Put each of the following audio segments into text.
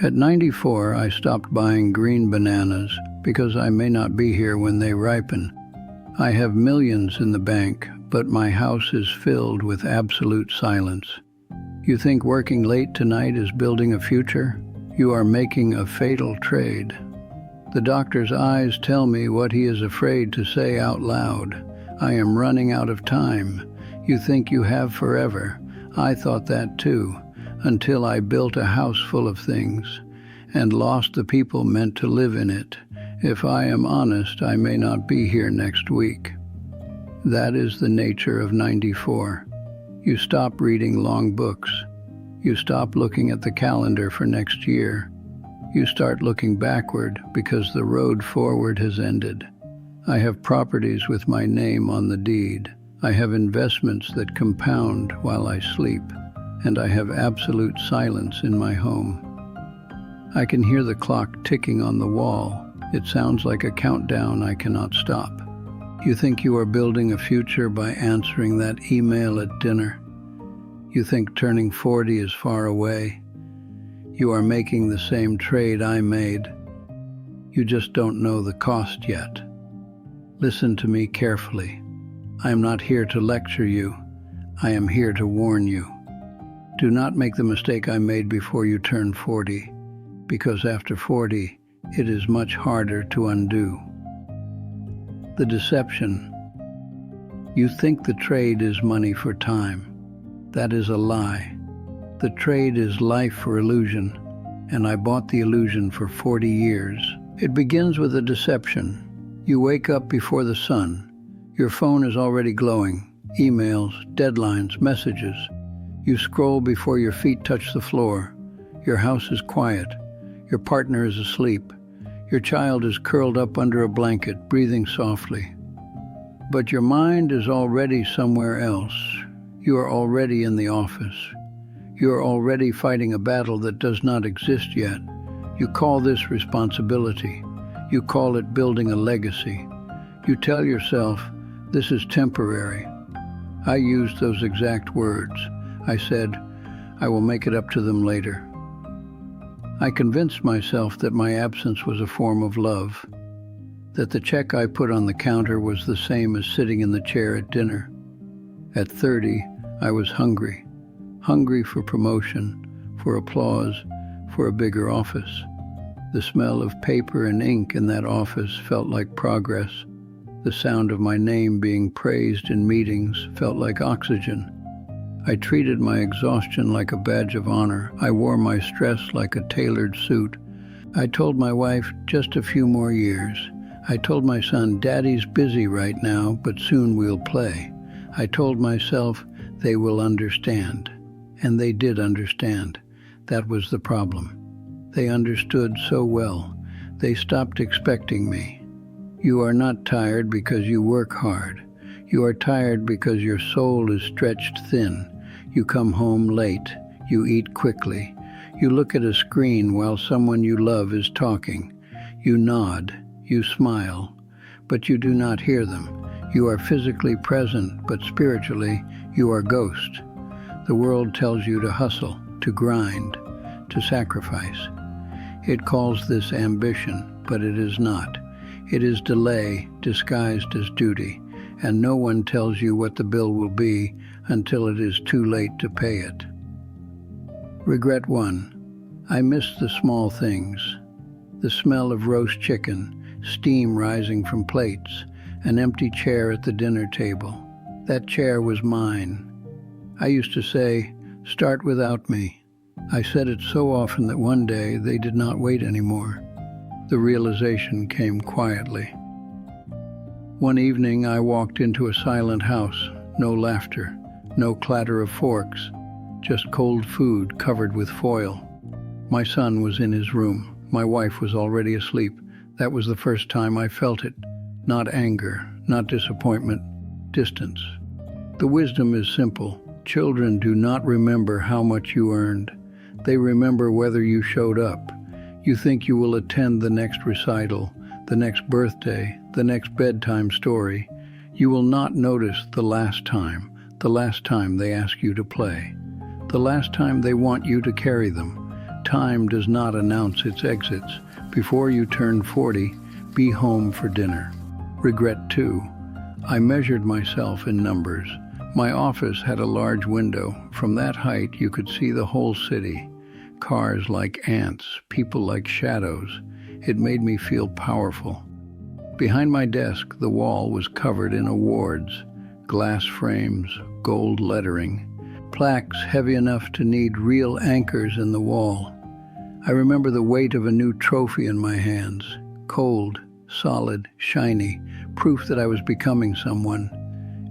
At 94, I stopped buying green bananas because I may not be here when they ripen. I have millions in the bank, but my house is filled with absolute silence. You think working late tonight is building a future? You are making a fatal trade. The doctor's eyes tell me what he is afraid to say out loud. I am running out of time. You think you have forever. I thought that too, until I built a house full of things and lost the people meant to live in it. If I am honest, I may not be here next week. That is the nature of 94. You stop reading long books. You stop looking at the calendar for next year. You start looking backward because the road forward has ended. I have properties with my name on the deed. I have investments that compound while I sleep, and I have absolute silence in my home. I can hear the clock ticking on the wall. It sounds like a countdown I cannot stop. You think you are building a future by answering that email at dinner. You think turning 40 is far away. You are making the same trade I made. You just don't know the cost yet. Listen to me carefully. I am not here to lecture you. I am here to warn you. Do not make the mistake I made before you turn 40, because after 40, it is much harder to undo. The deception. You think the trade is money for time. That is a lie. The trade is life for illusion, and I bought the illusion for 40 years. It begins with a deception. You wake up before the sun. Your phone is already glowing. Emails, deadlines, messages. You scroll before your feet touch the floor. Your house is quiet. Your partner is asleep. Your child is curled up under a blanket, breathing softly. But your mind is already somewhere else. You are already in the office. You are already fighting a battle that does not exist yet. You call this responsibility. You call it building a legacy. You tell yourself, this is temporary. I used those exact words. I said, I will make it up to them later. I convinced myself that my absence was a form of love, that the check I put on the counter was the same as sitting in the chair at dinner. At 30, I was hungry for promotion, for applause, for a bigger office. The smell of paper and ink in that office felt like progress. The sound of my name being praised in meetings felt like oxygen. I treated my exhaustion like a badge of honor. I wore my stress like a tailored suit. I told my wife, just a few more years. I told my son, Daddy's busy right now, but soon we'll play. I told myself, they will understand. And they did understand. That was the problem. They understood so well. They stopped expecting me. You are not tired because you work hard. You are tired because your soul is stretched thin. You come home late. You eat quickly. You look at a screen while someone you love is talking. You nod. You smile. But you do not hear them. You are physically present, but spiritually, you are ghost. The world tells you to hustle, to grind, to sacrifice. It calls this ambition, but it is not. It is delay disguised as duty, and no one tells you what the bill will be until it is too late to pay it. Regret 1. I miss the small things. The smell of roast chicken, steam rising from plates, an empty chair at the dinner table. That chair was mine. I used to say, start without me. I said it so often that one day they did not wait anymore. The realization came quietly. One evening I walked into a silent house. No laughter, no clatter of forks, just cold food covered with foil. My son was in his room. My wife was already asleep. That was the first time I felt it. Not anger, not disappointment, distance. The wisdom is simple. Children do not remember how much you earned. They remember whether you showed up. You think you will attend the next recital, the next birthday, the next bedtime story. You will not notice the last time they ask you to play, the last time they want you to carry them, Time does not announce its exits. Before you turn 40, be home for dinner. Regret 2. I measured myself in numbers. My office had a large window. From that height, you could see the whole city. Cars like ants, people like shadows. It made me feel powerful. Behind my desk, the wall was covered in awards, glass frames, gold lettering, plaques heavy enough to need real anchors in the wall. I remember the weight of a new trophy in my hands, cold, solid, shiny, proof that I was becoming someone.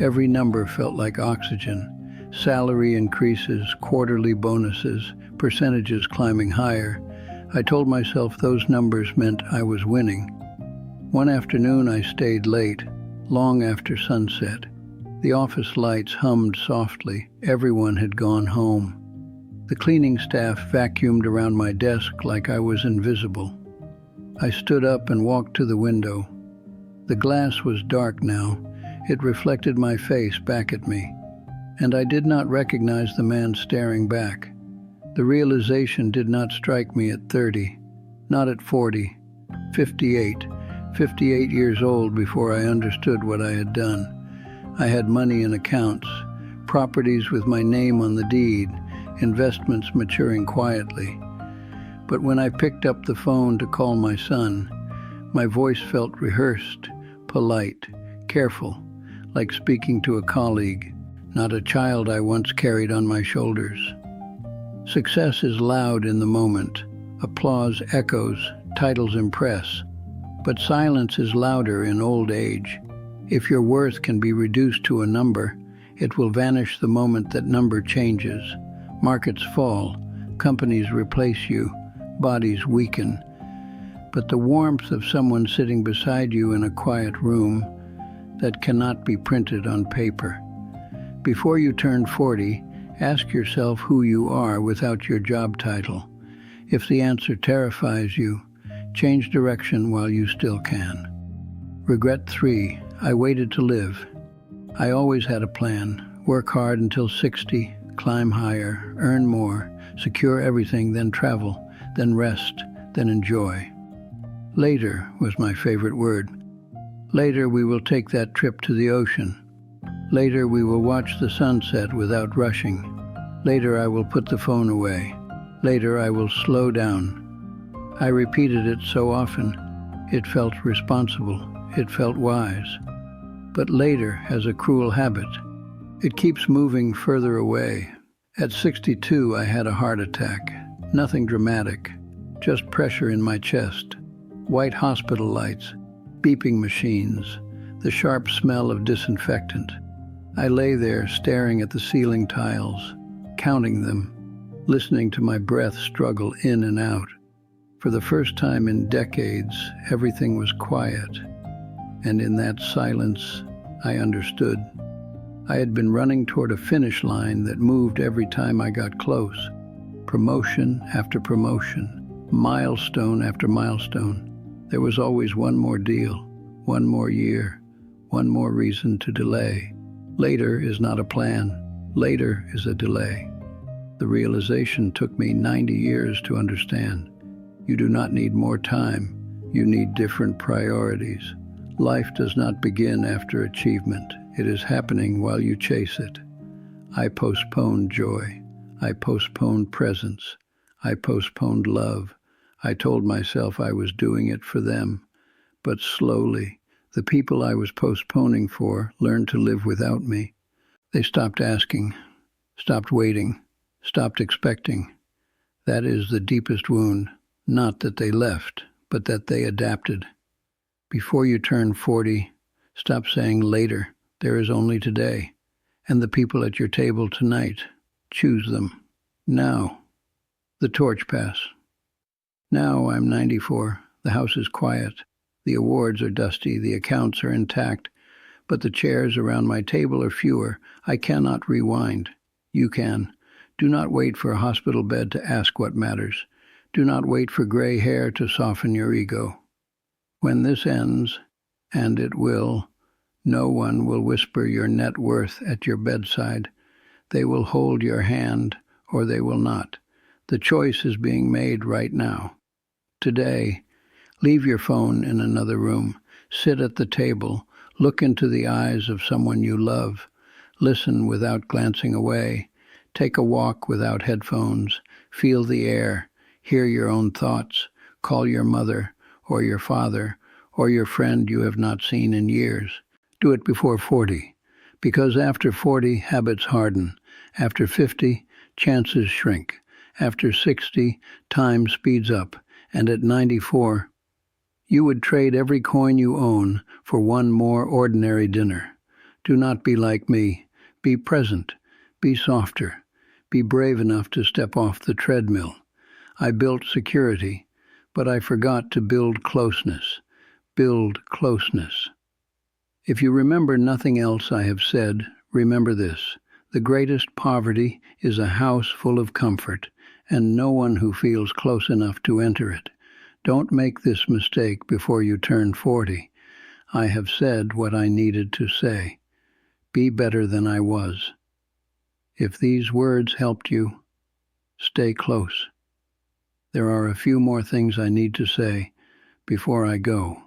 Every number felt like oxygen. Salary increases, quarterly bonuses, percentages climbing higher. I told myself those numbers meant I was winning. One afternoon I stayed late, long after sunset. The office lights hummed softly. Everyone had gone home. The cleaning staff vacuumed around my desk like I was invisible. I stood up and walked to the window. The glass was dark now. It reflected my face back at me, and I did not recognize the man staring back. The realization did not strike me at 30, not at 40, 58 years old before I understood what I had done. I had money in accounts, properties with my name on the deed, investments maturing quietly. But when I picked up the phone to call my son, my voice felt rehearsed, polite, careful, like speaking to a colleague, not a child I once carried on my shoulders. Success is loud in the moment. Applause echoes, titles impress. But silence is louder in old age. If your worth can be reduced to a number, it will vanish the moment that number changes. Markets fall, companies replace you, bodies weaken. But the warmth of someone sitting beside you in a quiet room, that cannot be printed on paper. Before you turn 40, ask yourself who you are without your job title. If the answer terrifies you, change direction while you still can. Regret 3. I waited to live. I always had a plan. Work hard until 60, climb higher, earn more, secure everything, then travel, then rest, then enjoy. Later was my favorite word. Later we will take that trip to the ocean. Later we will watch the sunset without rushing. Later I will put the phone away. Later I will slow down. I repeated it so often, it felt responsible, it felt wise. But later has a cruel habit. It keeps moving further away. At 62 I had a heart attack. Nothing dramatic, just pressure in my chest. White hospital lights, beeping machines, the sharp smell of disinfectant. I lay there staring at the ceiling tiles, counting them, listening to my breath struggle in and out. For the first time in decades, everything was quiet, and in that silence, I understood. I had been running toward a finish line that moved every time I got close. Promotion after promotion, milestone after milestone. There was always one more deal, one more year, one more reason to delay. Later is not a plan. Later is a delay. The realization took me 90 years to understand. You do not need more time. You need different priorities. Life does not begin after achievement. It is happening while you chase it. I postponed joy. I postponed presence. I postponed love. I told myself I was doing it for them. But slowly, the people I was postponing for learned to live without me. They stopped asking, stopped waiting, stopped expecting. That is the deepest wound. Not that they left, but that they adapted. Before you turn 40, stop saying later. There is only today. And the people at your table tonight, choose them. Now. The torch pass. Now I'm 94. The house is quiet. The awards are dusty. The accounts are intact. But the chairs around my table are fewer. I cannot rewind. You can. Do not wait for a hospital bed to ask what matters. Do not wait for gray hair to soften your ego. When this ends, and it will, no one will whisper your net worth at your bedside. They will hold your hand, or they will not. The choice is being made right now. Today, leave your phone in another room. Sit at the table. Look into the eyes of someone you love. Listen without glancing away. Take a walk without headphones. Feel the air. Hear your own thoughts. Call your mother or your father or your friend you have not seen in years. Do it before 40, because after 40, habits harden. After 50, chances shrink. After 60, time speeds up. And at 94, you would trade every coin you own for one more ordinary dinner. Do not be like me. Be present. Be softer. Be brave enough to step off the treadmill. I built security, but I forgot to build closeness. Build closeness. If you remember nothing else I have said, remember this. The greatest poverty is a house full of comfort, and no one who feels close enough to enter it. Don't make this mistake before you turn 40. I have said what I needed to say. Be better than I was. If these words helped you, stay close. There are a few more things I need to say before I go.